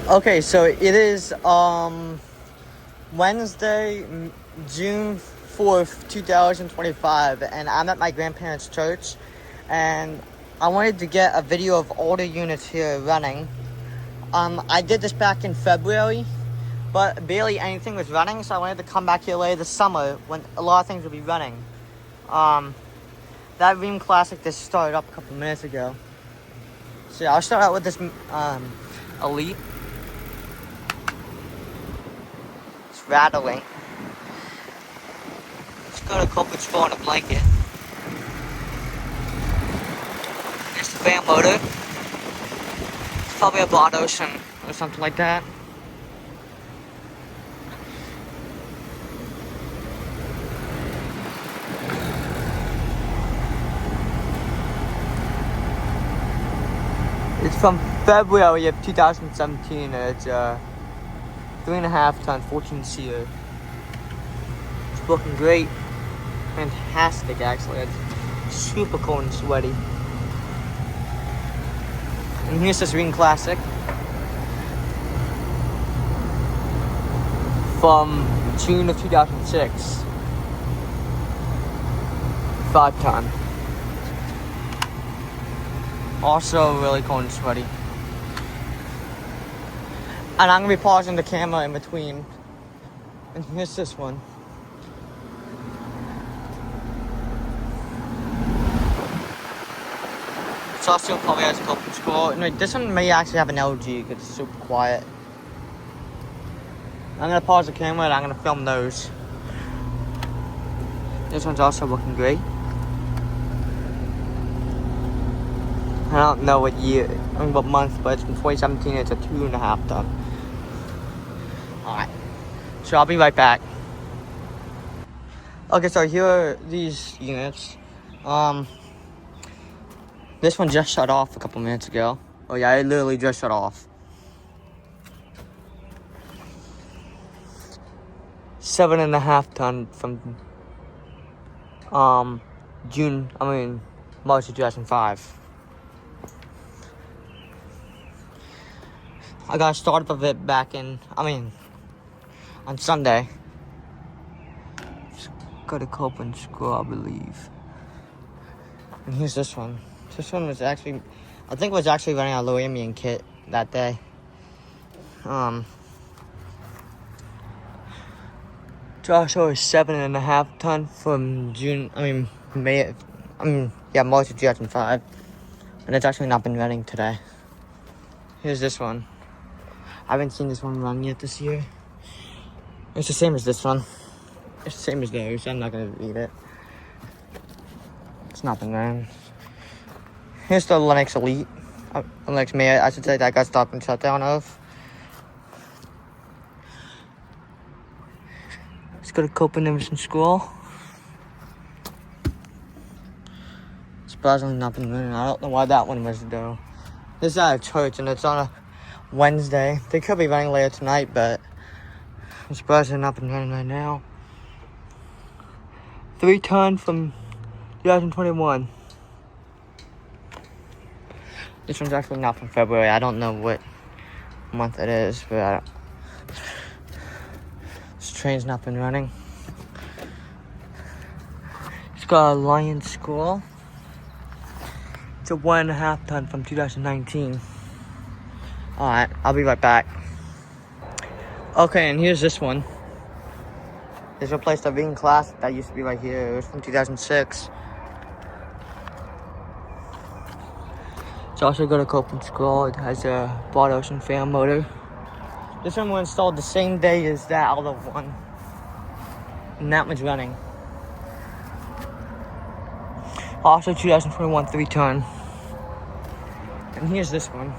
Okay, so it is Wednesday, June 4th, 2025, and I'm at my grandparents' church, and I wanted to get a video of all the units here running. I did this back in February, but barely anything was running, so I wanted to come back here later this summer when a lot of things will be running. That Ream Classic just started up a couple minutes ago. So yeah, I'll start out with this Elite. It's rattling. It's got a couple sprawl on a blanket. There's the fan motor. It's probably a Broad Ocean or something like that. It's from February of 2017. It's 3.5 ton 14-seater. It's looking great. Fantastic, actually. It's super cold and sweaty. And here's this Ream Classic from June of 2006. 5 ton. Also really cold and sweaty. And I'm going to be pausing the camera in between. And here's this one. It's also probably has a couple scroll. No, this one may actually have an LG because it's super quiet. I'm going to pause the camera and I'm going to film those. This one's also looking great. I don't know what year, what month, but it's from 2017. It's a 2.5 ton. Alright. So I'll be right back. Okay, so here are these units. This one just shut off a couple minutes ago. Oh yeah, it literally just shut off. 7.5 ton from March of 2005. I got started of it back in, on Sunday. It's got a cope and screw, I believe. And here's this one. This one was actually, I think it was actually running a low ambient kit that day. It's also a 7.5 ton from March of 2005. And it's actually not been running today. Here's this one. I haven't seen this one run yet this year. It's the same as this one. It's the same as those. I'm not going to read it. It's not been running. Here's the Lennox Elite. Lennox May, I should say, that got stopped and shut down of. It's got a cope and Emerson scroll. Surprisingly not been running. I don't know why that one was though. This is at a church and it's on a Wednesday. They could be running later tonight, but I'm surprised they're not been running right now. 3 ton from 2021. This one's actually not from February. I don't know what month it is, but this train's not been running. It's got a Lion scroll. It's a 1.5 ton from 2019. Alright, I'll be right back. Okay, and here's this one. This replaced a Ream Classic that used to be right here. It was from 2006. It's also got a cope and scroll. It has a Broad Ocean fan motor. This one was installed the same day as that other one. And that one's running. Also 2021 3 ton. And here's this one.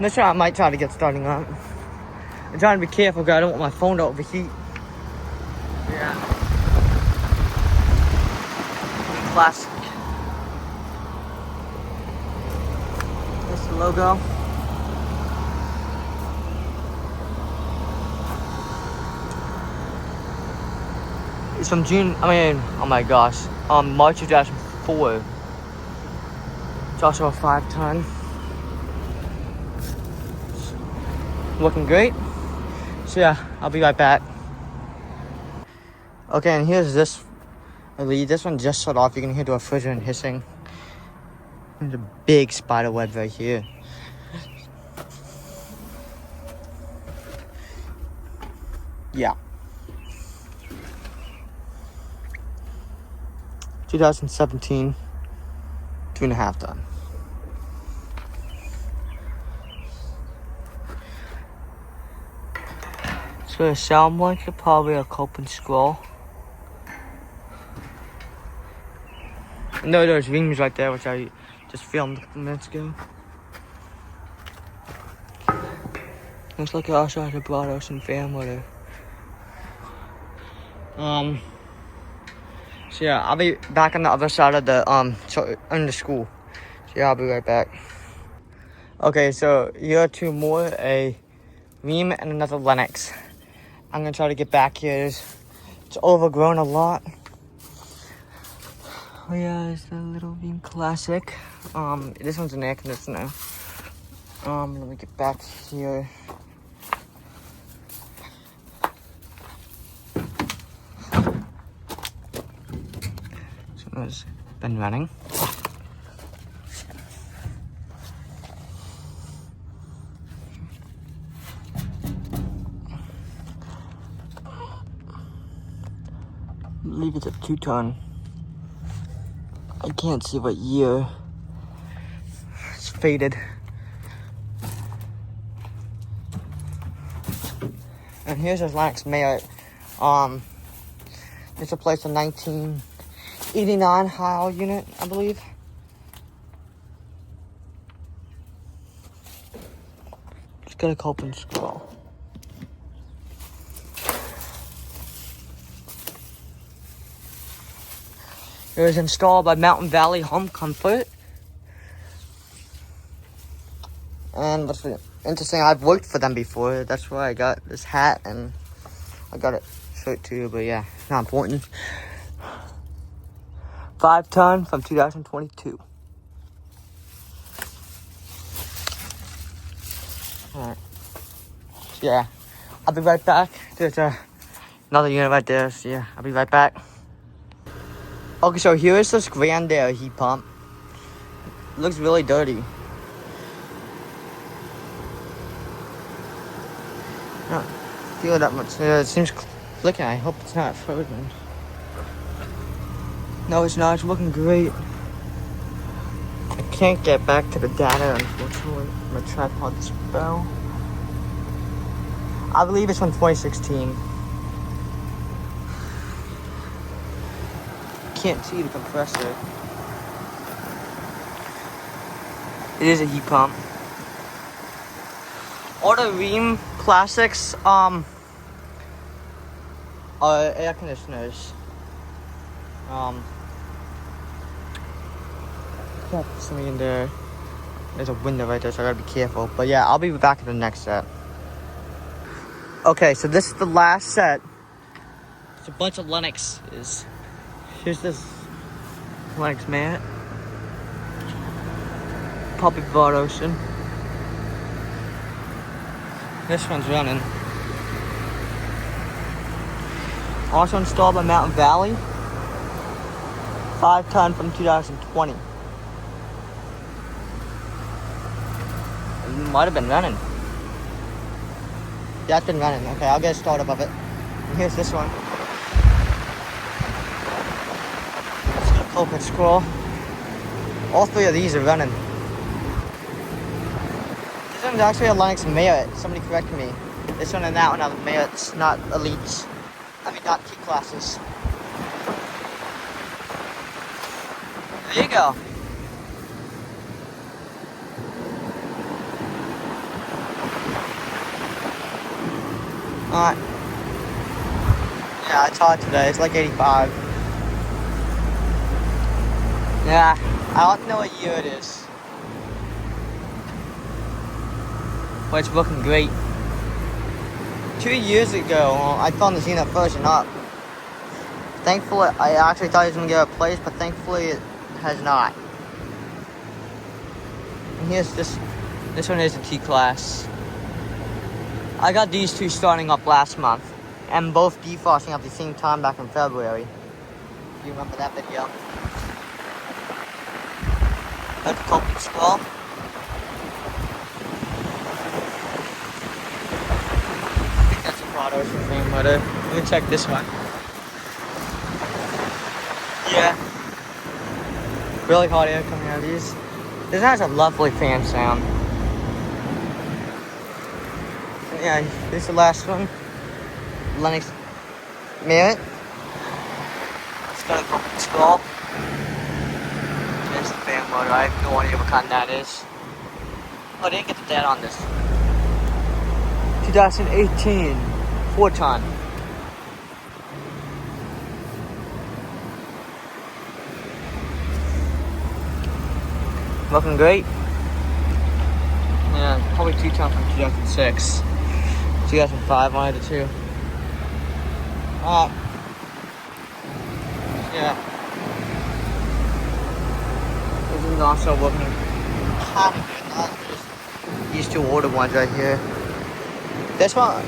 This one I might try to get starting up. I'm trying to be careful because I don't want my phone to overheat. Yeah. Classic. That's the logo. It's from March 2004. It's also a 5 ton. looking great. So yeah, I'll be right back. Okay, and here's this lead. This one just shut off. You can hear the refrigerant hissing. There's a big spider web right here. Yeah. 2017, 2.5 done. So the sound blanket, probably a cope and scroll. No, there's rings right there, which I just filmed a couple minutes ago. Looks like I also had brought out some fan water. So yeah, I'll be back on the other side of the in the school. So yeah, I'll be right back. Okay, so here are two more, a Ream and another Lennox. I'm gonna try to get back here. It's overgrown a lot. Oh yeah, it's the little Ream Classic. This one's an air conditioner. Let me get back here. Has been running. I believe it's a 2-ton. I can't see what year. It's faded. And here's his Lennox Merit. It's replaced a 1989 Heil unit, I believe. Just got a cope and scroll. It was installed by Mountain Valley Home Comfort. And what's interesting, I've worked for them before. That's why I got this hat and I got a shirt too, but yeah, it's not important. 5-ton from 2022. Alright. Yeah, I'll be right back. There's another unit right there, so yeah, I'll be right back. Okay, so here is this Grandale heat pump. It looks really dirty. I don't feel that much. It seems clicking. I hope it's not frozen. No, it's not. It's looking great. I can't get back to the data, unfortunately. My tripod's fell. I believe it's from 2016. Can't see the compressor. It is a heat pump. All the Ream Classics are air conditioners. Got something in there. There's a window right there, so I gotta be careful. But yeah, I'll be back in the next set. Okay, so this is the last set. It's a bunch of Lennoxes. Here's this Lennox mat. Puppy Bar Ocean. This one's running. Also installed by Mountain Valley. 5-ton from 2020. It might have been running. Yeah, it's been running. Okay, I'll get a start up of it. And here's this one. It's got a cope and scroll. All three of these are running. This one's actually a Lennox Merit. Somebody corrected me. This one and that one are Merits, not Elites. I mean, not T classes. There you go. Alright. Yeah, it's hot today. It's like 85. Yeah, I don't know what year it is. But it's looking great. 2 years ago, I found this unit frozen up. Thankfully, I actually thought it was going to get replaced, but thankfully it has not. And here's this one is a T-Class. I got these two starting up last month, and both defrosting at the same time back in February. Do you remember that video? That's a coping scroll. I think that's a Prado frame motor. Let me check this one. Yeah. Really hot air coming out of these. This has a lovely fan sound. Yeah, this is the last one. Lennox Merit. It's got a coping scroll. There's the fan motor. I have no idea what kind that is. Oh, I didn't get the data on this. 2018 4-ton. Looking great. Yeah, probably 2-ton from 2006. 2005, one of the two. Yeah. This is also looking kind of good. Not just these two older ones right here. This one,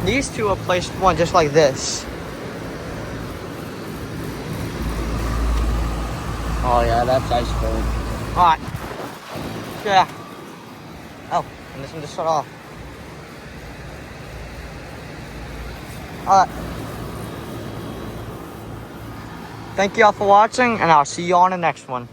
these two are placed one just like this. Oh yeah, that's ice cold. Alright. Yeah. Oh, and this one just shut off. Alright. Thank you all for watching, and I'll see you on the next one.